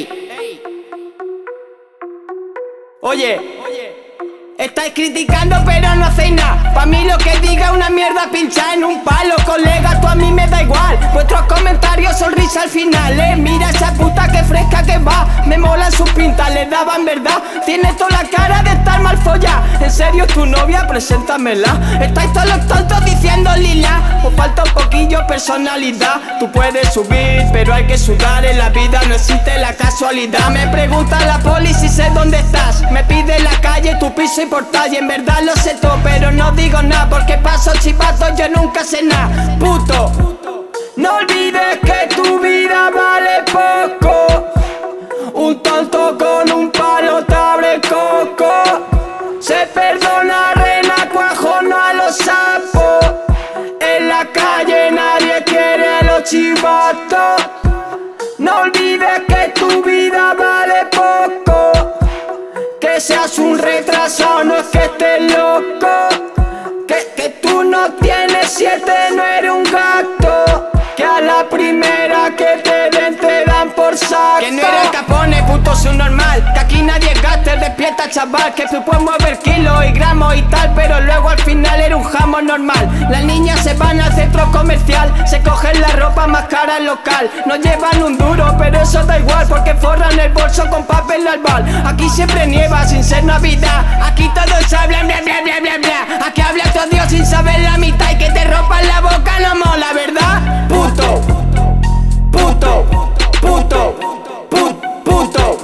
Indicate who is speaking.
Speaker 1: Ey. Oye, estáis criticando pero no hacéis nada. Pa' mí lo que diga una mierda pincha en un palo. Colega, tú a mí me da igual. Vuestros comentarios son risa al final, Mira esa puta que fresca que va. Me molan sus pintas, le daban verdad. Tiene toda la cara de estar mal follada. ¿En serio es tu novia? Preséntamela. Estáis todos los tontos diciendo lila. Os falta un poquillo personalidad. Tú puedes subir, pero hay que sudar. En la vida no existe la casualidad. Me pregunta la poli si sé dónde estás. Me pide la calle, tu piso y portal. Y en verdad lo sé todo, pero no digo nada. Porque paso chivazo, yo nunca sé nada. Puto, no olvides que tu vida vale poco. Un tonto con un palo te abre coco. Se perdona a renacuajo, no a los sapos. En la calle nadie quiere a los chivatos. No olvides que tu vida vale poco. Que seas un retrasado no es que estés loco. Que tú no tienes 7, no eres un gato. Que a la primera que te dan por saco. Que no eres Capone, puto subnormal. Que aquí nadie es gaster, despierta chaval. Que tú puedes mover kilos y gramos y tal, pero luego al final eres un jamón normal. Las niñas se van al centro comercial, se cogen la ropa más cara al local. No llevan un duro, pero eso da igual, porque forran el bolso con papel albal. Aquí siempre nieva sin ser Navidad. Aquí todos hablan bla bla bla bla bla. Aquí habla todo Dios sin saber la mitad. Y que te rompan la boca no mola, ¿verdad? Puto, puto, puto, puto, puto.